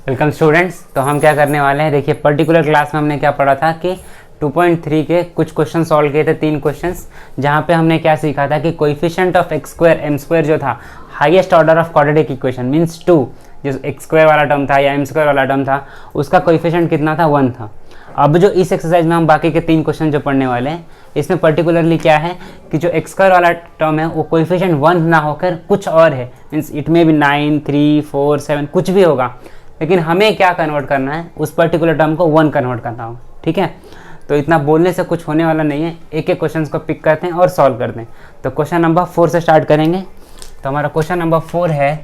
Welcome students. तो हम क्या करने वाले हैं, देखिए पर्टिकुलर क्लास में हमने क्या पढ़ा था कि 2.3 के कुछ क्वेश्चन सॉल्व किए थे, 3 क्वेश्चंस, जहाँ पे हमने क्या सीखा था कि coefficient of X square M square जो था highest order of quadratic equation means 2, जो एक्स स्क्वायर वाला टर्म था या एम स्क्वायर वाला टर्म था, उसका कोएफिशिएंट कितना था, 1 था। अब जो इस एक्सरसाइज में हम बाकी के 3 क्वेश्चन जो पढ़ने वाले हैं, इसमें पर्टिकुलरली क्या है कि जो एक्स स्क्वायर वाला टर्म है वो कोएफिशिएंट 1 ना होकर कुछ और है, मीन्स इट में भी 9, 3, 4, 7 कुछ भी होगा, लेकिन हमें क्या कन्वर्ट करना है, उस पर्टिकुलर टर्म को 1 कन्वर्ट करना हो। ठीक है, तो इतना बोलने से कुछ होने वाला नहीं है, एक एक क्वेश्चन को पिक करते हैं और सॉल्व करते हैं। तो क्वेश्चन नंबर 4 से स्टार्ट करेंगे। तो हमारा क्वेश्चन नंबर 4 है,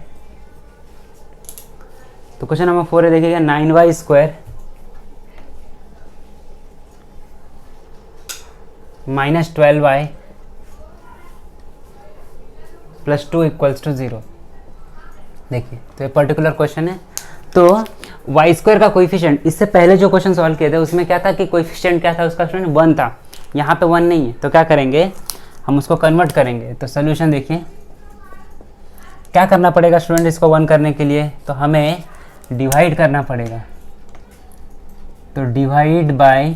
तो क्वेश्चन नंबर 4 है, देखिएगा 9y square minus 12y plus 2 equals to 0। देखिए तो ये पर्टिकुलर क्वेश्चन है। तो वाई स्क्वायर का कोएफिशिएंट, इससे पहले जो क्वेश्चन सॉल्व किए थे उसमें क्या था कि कोएफिशिएंट क्या था उसका, स्टूडेंट 1 था। यहाँ पे 1 नहीं है, तो क्या करेंगे, हम उसको कन्वर्ट करेंगे। तो सोल्यूशन देखिए क्या करना पड़ेगा स्टूडेंट, इसको 1 करने के लिए तो हमें डिवाइड करना पड़ेगा। तो डिवाइड बाय,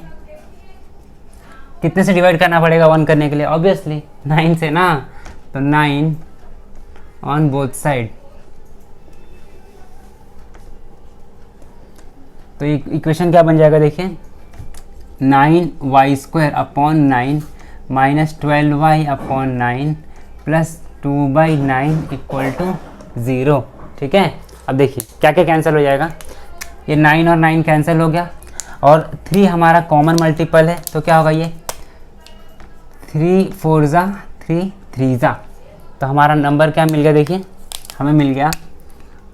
कितने से डिवाइड करना पड़ेगा 1 करने के लिए, ऑब्वियसली 9 से ना, तो 9 ऑन बोथ साइड। तो इक्वेशन क्या बन जाएगा, देखिए 9y square upon 9 minus 12y upon 9 plus 2/9 equal to 0। ठीक है, अब देखिए क्या क्या कैंसिल हो जाएगा, ये 9 और 9 कैंसिल हो गया और 3 हमारा कॉमन मल्टीपल है, तो क्या होगा, ये 3 4 जा 3 3 जा, तो हमारा नंबर क्या मिल गया, देखिए हमें मिल गया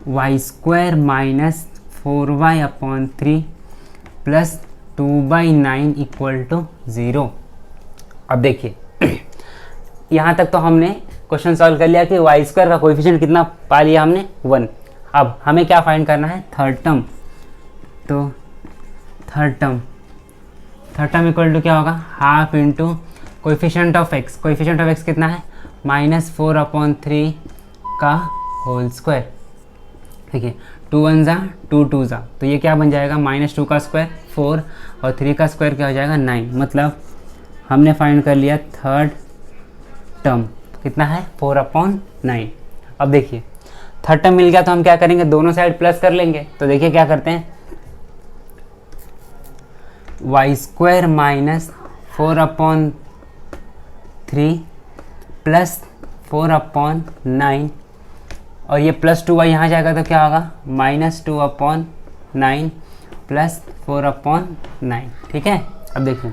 y square minus 4y upon 3 plus 2/9 equal to 0। अब देखिए यहाँ तक तो हमने क्वेश्चन सॉल्व कर लिया कि वाई स्क्वायर का कोएफिशिएंट कितना पा लिया हमने, 1। अब हमें क्या फाइंड करना है, थर्ड टर्म। तो थर्ड टर्म इक्वल टू क्या होगा, half into coefficient of x. Coefficient of x कितना है, -4 अपॉन 3 का होल स्क्वायर। देखिए 2 1 जा 2 2 जा, तो ये क्या बन जाएगा, -2 का स्क्वायर 4 और 3 का स्क्वायर क्या हो जाएगा 9। मतलब हमने फाइंड कर लिया थर्ड टर्म, कितना है 4 अपॉन 9। अब देखिए थर्ड टर्म मिल गया तो हम क्या करेंगे, दोनों साइड प्लस कर लेंगे। तो देखिए क्या करते हैं, Y square minus 4 upon 3 plus 4 upon 9 और ये प्लस 2y यहाँ जाएगा तो क्या होगा, -2 अपॉन 9 प्लस 4 अपॉन 9। ठीक है, अब देखिए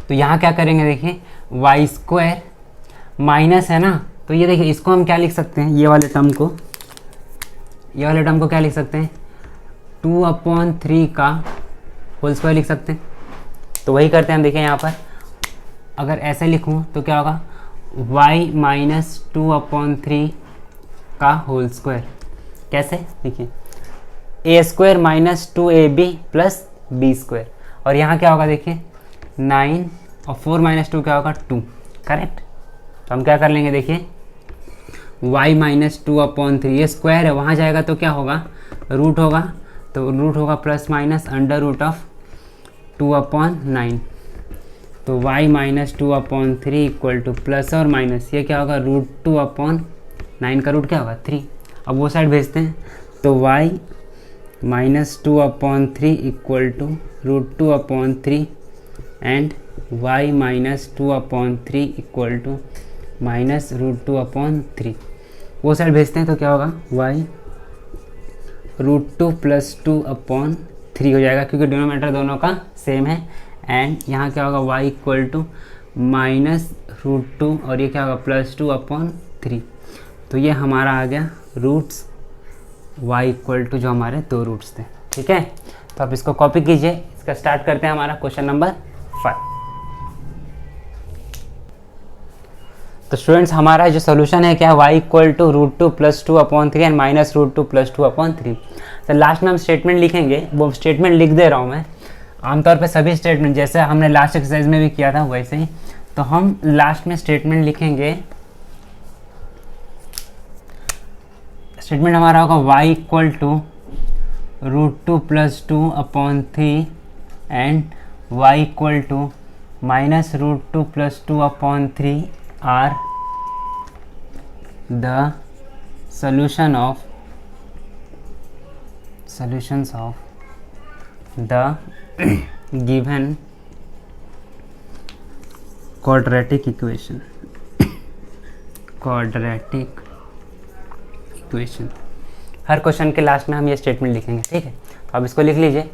तो यहाँ क्या करेंगे, देखिए वाई स्क्वायर माइनस है ना, तो ये देखिए इसको हम क्या लिख सकते हैं, ये वाले टर्म को क्या लिख सकते हैं, 2 अपॉन 3 का होल स्क्वायर लिख सकते हैं। तो वही करते हैं हम, देखिए यहाँ पर अगर ऐसे लिखूँ तो क्या होगा, y माइनस 2 अपॉन 3 का होल स्क्वायर। कैसे, देखिए a square minus 2ab plus b square, और यहाँ क्या होगा, देखिए 9 और 4 माइनस 2 क्या होगा 2, करेक्ट। तो हम क्या कर लेंगे, देखिए y माइनस 2 अपॉन 3, ये स्क्वायर है, वहाँ जाएगा तो क्या होगा, रूट होगा, तो रूट होगा plus minus under root of 2 upon 9। तो y minus 2 upon 3 equal to plus और माइनस, ये क्या होगा, √2 अपॉन 9 का रूट क्या होगा 3। अब वो साइड भेजते हैं, तो y minus 2 upon 3 equal to √2 upon 3 and y minus 2 upon 3 equal to minus √2 upon 3। वो साइड भेजते हैं तो क्या होगा, y √2 प्लस 2 अपॉन 3 हो जाएगा, क्योंकि डिनोमिनेटर दोनों का सेम है। एंड यहाँ क्या होगा, y इक्वल टू माइनस √2 और ये क्या होगा प्लस 2 अपॉन 3। तो ये हमारा आ गया रूट्स y इक्वल टू जो हमारे 2 रूट्स थे। ठीक है, तो आप इसको कॉपी कीजिए। इसका स्टार्ट करते हैं हमारा क्वेश्चन नंबर 5। तो स्टूडेंट्स हमारा जो सोल्यूशन है क्या, y equal to √2 plus 2 upon 3 and minus √2 plus 2 upon 3। तो लास्ट में हम स्टेटमेंट लिखेंगे, वो स्टेटमेंट लिख दे रहा हूँ मैं। आमतौर पे सभी स्टेटमेंट जैसे हमने लास्ट एक्सरसाइज में भी किया था वैसे ही, तो हम लास्ट में स्टेटमेंट लिखेंगे स्टेटमेंट हमारा होगा y equal to √2 + 2/3 and y equal to -√2 + 2/3 are the solutions of the given quadratic equation. Her question के लास्ट में हम ये स्टेटमेंट लिखेंगे, ठीक है। तो आप इसको लिख लीजिए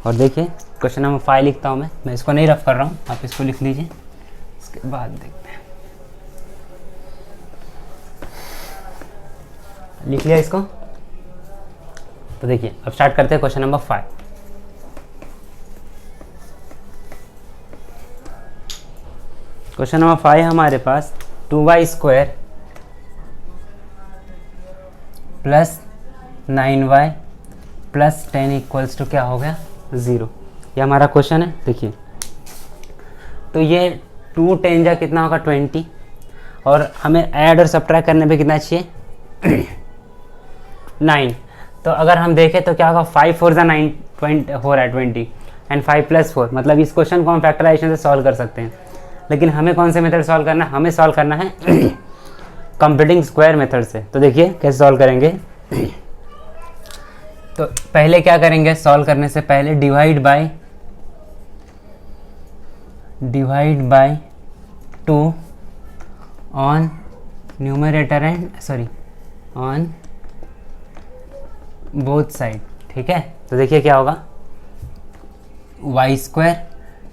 और देखिए क्वेश्चन नंबर 5 लिखता हूँ मैं इसको नहीं रफ कर रहा हूँ, आप इसको लिख लीजिए, इसके बाद देखते हैं। लिख लिया इसको? तो देखिए अब स्टार्ट करते हैं क्वेश्चन नंबर 5। क्वेश्चन नंबर 5 हमारे पास 2y² + 9y + 10 इक्वल्स टू क्या हो गया 0। ये हमारा क्वेश्चन है। देखिए तो ये 2 10 जा कितना होगा 20 और हमें ऐड और सब्ट्रैक्ट करने पे कितना चाहिए 9। तो अगर हम देखें तो क्या होगा 5 4 जा 9 हो रहा है 20 एंड 5 + 4, मतलब इस क्वेश्चन को हम फैक्टराइजेशन से सॉल्व कर सकते हैं। लेकिन हमें कौन से मेथड सॉल्व करना है, हमें सॉल्व करना है कंप्यूटिंग स्क्वायर मेथड से। तो देखिए कैसे सॉल्व करेंगे। तो पहले क्या करेंगे, सॉल्व करने से पहले divide by 2 on numerator and on both side, ठीक है। तो देखिए क्या होगा y²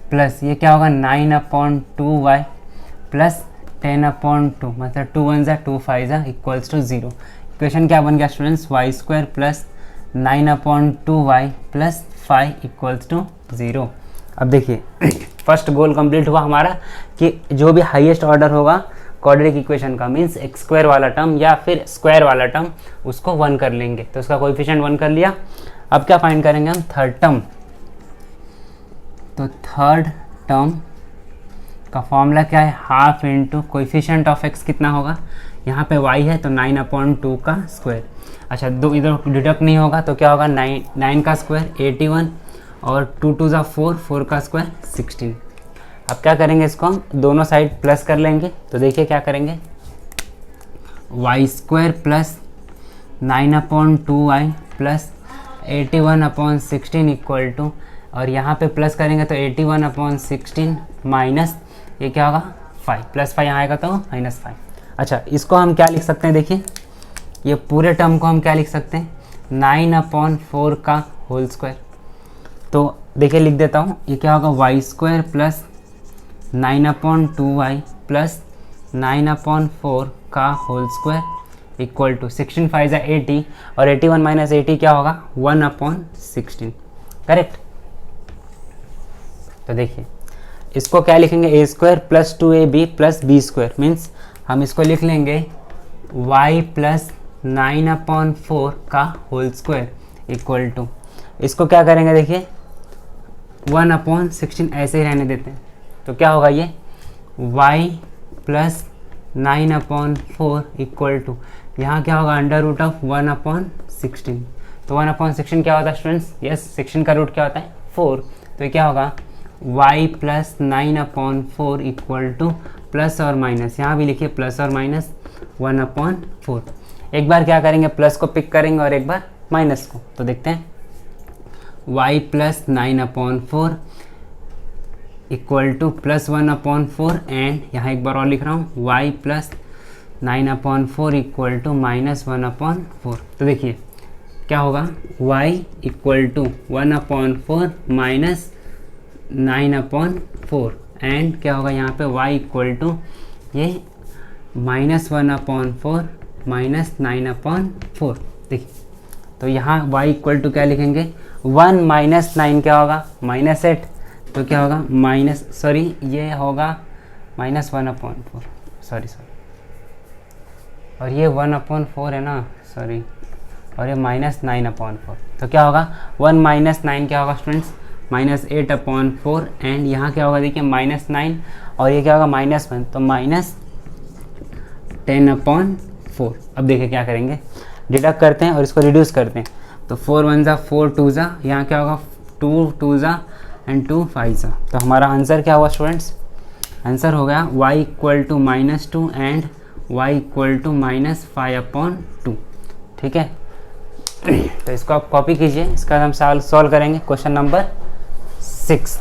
प्लस ये क्या होगा 9/2y प्लस 10/2, मतलब 2 1 जा 2 5 जा इक्वल्स टू 0। इक्वेशन क्या बन गया students, y² plus 9/2y plus 5 equals to 0। अब देखिए फर्स्ट गोल कंप्लीट हुआ हमारा कि जो भी हाईएस्ट ऑर्डर होगा क्वाड्रेटिक इक्वेशन का, मीन्स x² वाला टर्म या फिर स्क्वायर वाला टर्म, उसको 1 कर लेंगे। तो उसका कोएफिशिएंट 1 कर लिया। अब क्या फाइंड करेंगे हम, थर्ड टर्म। तो थर्ड टर्म का फॉर्मूला क्या है, half into coefficient of x कितना होगा, यहाँ पे y है तो 9/2 का स्क्वायर। अच्छा दो इधर डिडक्ट नहीं होगा तो क्या होगा 9 का स्क्वायर 81 और 2 2 जा 4, 4 का स्क्वायर 16। अब क्या करेंगे, इसको हम दोनों साइड प्लस कर लेंगे। तो देखिए क्या करेंगे, y² plus 9/2y plus 81/16 equal to, और यहाँ पे प्लस करेंगे तो 81/16 माइनस ये क्या होगा 5, +5 यहाँ आएगा तो -5। अच्छा इसको हम क्या लिख सकते हैं, देखिए ये पूरे टर्म को हम क्या लिख सकते हैं 9/4 का होल स्क्वायर। तो देखिए लिख देता हूँ, ये क्या होगा y² प्लस 9/2y प्लस 9/4 का होल स्क्वायर इक्वल टू 16 5 जा 80 और 81 माइनस 80 क्या होगा 1/16, करेक्ट। तो देखिए इसको क्या लिखेंगे, a² plus 2ab plus b², means हम इसको लिख लेंगे y प्लस 9/4 का होल स्क्वायर इक्वल टू, इसको क्या करेंगे देखिए 1/16 ऐसे ही रहने देते हैं। तो क्या होगा ये y प्लस 9/4 इक्वल टू, यहाँ क्या होगा √1/16। तो 1/16 क्या होता है स्टूडेंट्स, यस 16 का रूट क्या होता है 4। तो ये क्या होगा y plus 9/4 equal to plus और माइनस, यहाँ भी लिखिए प्लस और माइनस 1/4। एक बार क्या करेंगे प्लस को पिक करेंगे और एक बार माइनस को। तो देखते हैं y plus 9/4 equal to plus 1/4 and यहाँ एक बार और लिख रहा हूँ y plus 9/4 equal to minus 1/4। तो देखिए क्या होगा y equal to 1/4 minus 9/4 and क्या होगा यहाँ पे y इक्वल टू ये माइनस 1/4 माइनस 9/4। देखिए तो यहाँ y इक्वल टू क्या लिखेंगे 1 माइनस 9 क्या होगा -8, तो क्या होगा ये होगा -1/4, सॉरी और ये 1/4 है ना, सॉरी, और ये -9/4। तो क्या होगा 1 माइनस 9 क्या होगा स्टूडेंट्स -8/4 एंड यहाँ क्या होगा देखिए -9 और ये क्या होगा -1, तो -10/4। अब देखिए क्या करेंगे, डिडक्ट करते हैं और इसको रिड्यूस करते हैं। तो 4 1 ज़ा 4 2 ज़ा, यहाँ क्या होगा 2 2 ज़ा एंड 2 5 ज़ा। तो हमारा आंसर क्या हुआ स्टूडेंट्स? आंसर हो गया y equal to -2 and y equal to -5/2। ठीक है, तो इसको आप कॉपी कीजिए। इसका हम सॉल्व करेंगे क्वेश्चन नंबर 6।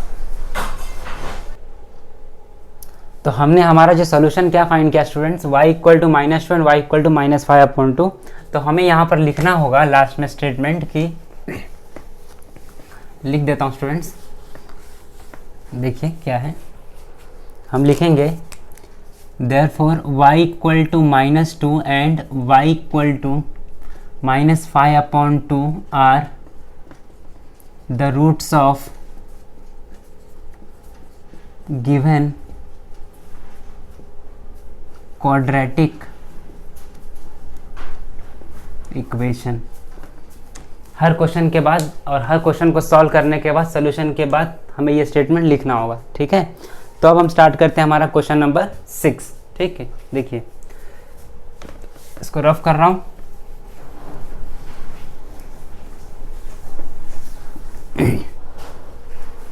तो हमने हमारा जो सोल्यूशन क्या फाइंड किया students, y equal to -2 and y equal to -5/2। तो हमें यहाँ पर लिखना होगा लास्ट में स्टेटमेंट की, लिख देता हूँ स्टूडेंट्स, देखिए क्या है। हम लिखेंगे therefore y equal to -2 and y equal to -5/2 are the roots of given quadratic equation. हर क्वेश्चन के बाद और हर क्वेश्चन को सॉल्व करने के बाद, सोल्यूशन के बाद हमें ये स्टेटमेंट लिखना होगा। ठीक है, तो अब हम स्टार्ट करते हैं हमारा क्वेश्चन नंबर 6। ठीक है, देखिए इसको रफ कर रहा हूं।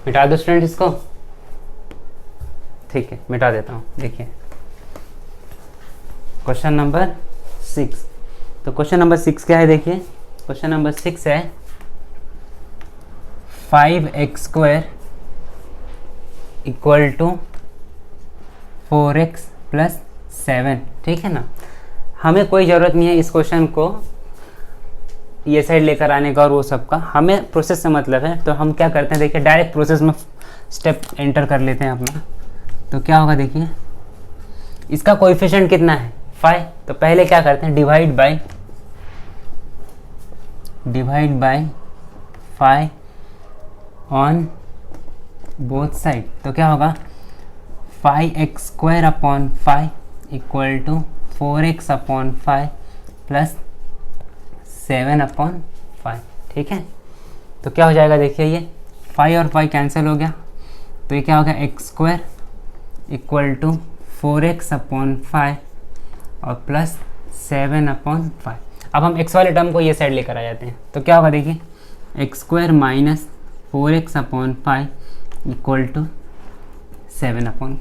मिटा दो स्टूडेंट इसको। ठीक है, मिटा देता हूं। देखिए क्वेश्चन नंबर 6। तो क्वेश्चन नंबर 6 क्या है? देखिए क्वेश्चन नंबर 6 है 5x² equal to 4x plus 7। ठीक है ना, हमें कोई ज़रूरत नहीं है इस क्वेश्चन को ये साइड लेकर आने का और वो सब का, हमें प्रोसेस से मतलब है। तो हम क्या करते हैं, देखिए डायरेक्ट प्रोसेस में स्टेप एंटर कर लेते हैं अपना। तो क्या होगा, देखिए इसका कोएफिशिएंट कितना है 5। तो पहले क्या करते हैं, divide by 5 on both side. तो क्या होगा 5x² upon 5 equal to 4x upon 5 plus 7/5। ठीक है, तो क्या हो जाएगा, देखिए ये 5 और 5 कैंसिल हो गया। तो ये क्या हो गया x² equal to 4x upon 5 और प्लस 7/5। अब हम x वाले टर्म को ये साइड लेकर आ जाते हैं। तो क्या होगा, देखिए x² minus 4x upon 5 equal to 7/5।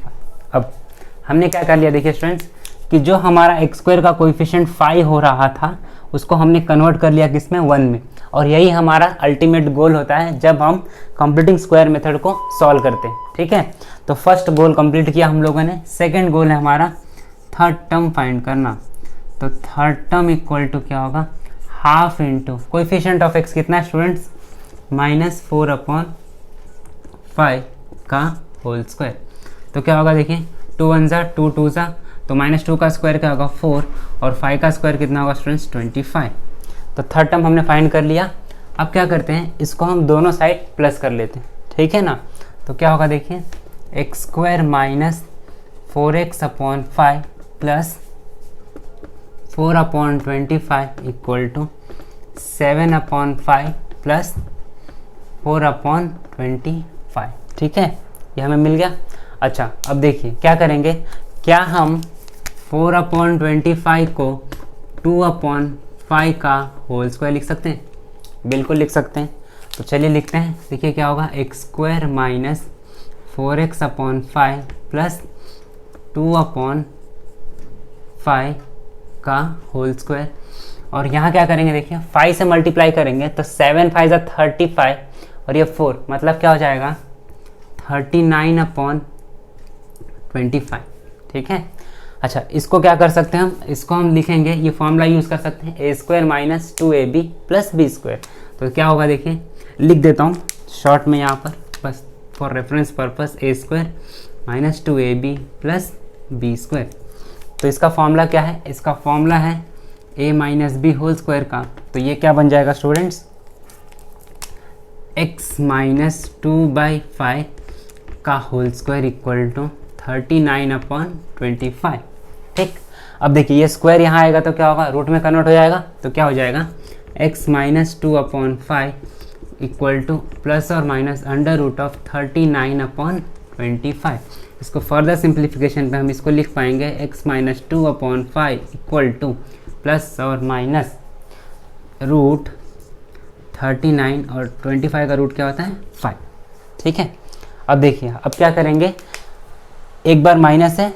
अब हमने क्या कर लिया, देखिए स्टूडेंट्स, कि जो हमारा x² का कोएफिशिएंट 5 हो रहा था उसको हमने कन्वर्ट कर लिया किसमें, 1 में। और यही हमारा अल्टीमेट गोल होता है जब हम कंप्लीटिंग स्क्वायर मेथड को सॉल्व करते हैं। ठीक है, तो फर्स्ट गोल कंप्लीट किया हम लोगों ने। सेकेंड गोल है हमारा थर्ड टर्म फाइंड करना। तो थर्ड टर्म इक्वल टू क्या होगा, half into coefficient of x कितना है स्टूडेंट्स, -4/5 का होल स्क्वायर। तो क्या होगा, देखिए 2 1 ज़ा 2 2 ज़ा, तो -2 का स्क्वायर क्या होगा 4 और 5 का स्क्वायर कितना होगा स्टूडेंट्स 25। तो थर्ड टर्म हमने फाइंड कर लिया। अब क्या करते हैं, इसको हम दोनों साइड प्लस कर लेते हैं। ठीक है ना, तो क्या होगा, देखिए x² minus 4x upon 5 plus 4/25 equal to 7/5 plus 4/25। ठीक है, ये हमें मिल गया। अच्छा, अब देखिए क्या करेंगे, क्या हम 4/25 को 2/5 का होल स्क्वायर लिख सकते हैं? बिल्कुल लिख सकते हैं। तो चलिए लिखते हैं। देखिए क्या होगा, x² minus 4x upon 5 plus 2/5 का होल स्क्वायर। और यहाँ क्या करेंगे, देखिए 5 से मल्टीप्लाई करेंगे तो 7 5 ज़ा 35 और ये 4, मतलब क्या हो जाएगा 39/25। ठीक है, अच्छा इसको क्या कर सकते हैं हम, इसको हम लिखेंगे, ये फॉर्मूला यूज़ कर सकते हैं a² minus 2ab plus b²। तो क्या होगा, देखिए लिख देता हूँ शॉर्ट में यहाँ पर, बस for reference purpose a² minus 2ab plus b²। तो इसका फॉर्मूला क्या है, इसका फॉर्मूला है a minus B whole square का। तो ये क्या बन जाएगा स्टूडेंट्स, x माइनस 2/5 का होल स्क्वायर इक्वल टू 39/25। ठीक, अब देखिए ये स्क्वायर यहाँ आएगा तो क्या होगा, रूट में कन्वर्ट हो जाएगा। तो क्या हो जाएगा, x minus 2/5 equal to plus और माइनस अंडर रूट ऑफ 39/25। इसको फर्दर सिंप्लीफिकेशन पे हम इसको लिख पाएंगे x minus 2/5 equal to plus और माइनस रूट 39 और 25 का रूट क्या होता है 5। ठीक है, अब देखिए अब क्या करेंगे, एक बार माइनस है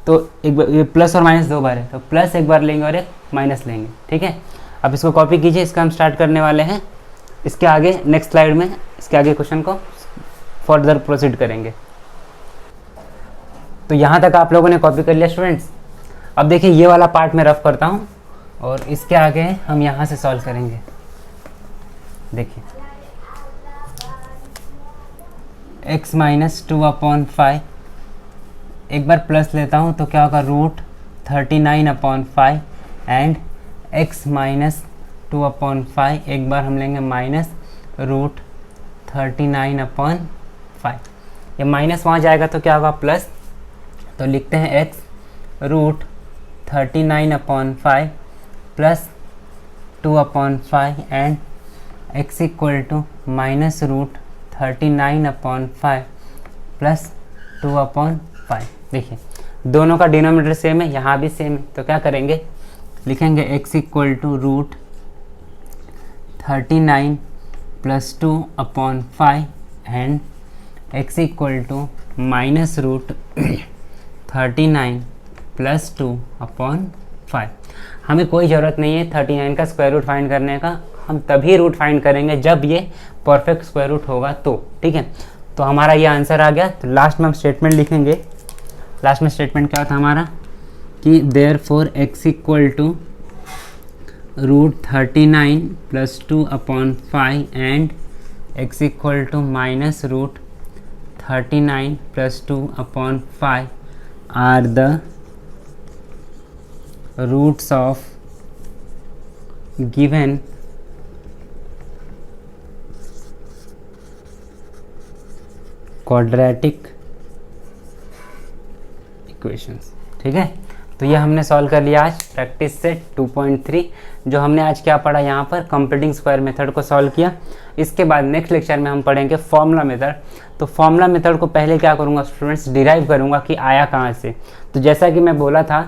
तो एक बार, ये प्लस और माइनस दो बार है तो प्लस एक बार लेंगे और एक माइनस लेंगे। ठीक है, अब इसको कॉपी कीजिए, इसका हम स्टार्ट करने वाले हैं। इसके आगे नेक्स्ट स्लाइड में इसके आगे क्वेश्चन को फर्दर प्रोसीड करेंगे। तो यहाँ तक आप लोगों ने कॉपी कर लिया स्टूडेंट्स। अब देखिए ये वाला पार्ट मैं रफ करता हूँ और इसके आगे हम यहाँ से सॉल्व करेंगे। देखिए x माइनस 2/5, एक बार प्लस लेता हूँ तो क्या होगा रूट 39/5 एंड x माइनस 2/5, एक बार हम लेंगे माइनस रूट 39/5। ये माइनस वहाँ जाएगा तो क्या होगा प्लस, तो लिखते हैं x root 39/5 plus 2/5 and x equal to minus root 39/5 plus 2/5। देखिए दोनों का डिनोमिनेटर सेम है, यहाँ भी सेम है, तो क्या करेंगे, लिखेंगे x equal to root 39 plus 2/5 and x equal to minus root 39 plus 2/5। हमें कोई ज़रूरत नहीं है 39 का स्क्वायर रूट फाइंड करने का, हम तभी रूट फाइंड करेंगे जब ये परफेक्ट स्क्वायर रूट होगा तो। ठीक है, तो हमारा ये आंसर आ गया। तो लास्ट में हम स्टेटमेंट लिखेंगे। लास्ट में स्टेटमेंट क्या था हमारा कि therefore x equal to root 39 plus 2/5 and x equal to minus root 39 plus 2/5 are the roots of given quadratic equations. ठीक है, तो ये हमने सॉल्व कर लिया आज प्रैक्टिस सेट 2.3। जो हमने आज क्या पढ़ा, यहाँ पर कंप्लीटिंग स्क्वायर मेथड को सॉल्व किया। इसके बाद नेक्स्ट लेक्चर में हम पढ़ेंगे फॉर्मूला मेथड। तो फॉर्मूला मेथड को पहले क्या करूँगा स्टूडेंट्स, डिराइव करूँगा कि आया कहाँ से। तो जैसा कि मैं बोला था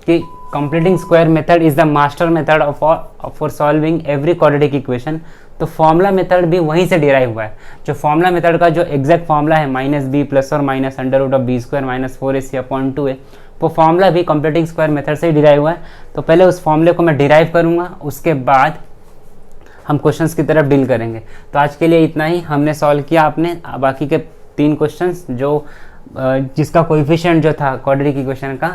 कि completing square method is the master method for solving every quadratic equation. तो फॉर्मूला मेथड भी वहीं से डिराइव हुआ है। जो फॉर्मूला मेथड का जो एग्जैक्ट फॉर्मूला है माइनस बी प्लस और minus under root of B square minus 4ac/2a, वो फॉर्मूला भी कंप्लीटिंग स्क्वायर मेथड से ही डिराइव हुआ है। तो पहले उस फॉर्मूले को मैं डिराइव करूँगा, उसके बाद हम क्वेश्चंस की तरफ डील करेंगे। तो आज के लिए इतना ही हमने सॉल्व किया। आपने बाकी के 3 क्वेश्चंस जो जिसका कोएफिशिएंट जो था क्वाड्रेटिक इक्वेशन का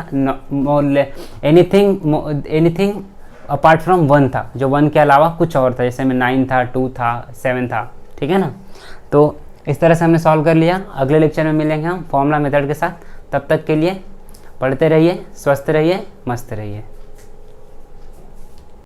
एनीथिंग अपार्ट फ्रॉम 1 था, जो 1 के अलावा कुछ और था, जैसे में 9 था, 2 था, 7 था। ठीक है ना, तो इस तरह से हमने सॉल्व कर लिया। अगले लेक्चर में मिलेंगे हम फॉर्मूला मेथड के साथ। तब तक के लिए पढ़ते रहिए, स्वस्थ रहिए, मस्त रहिए।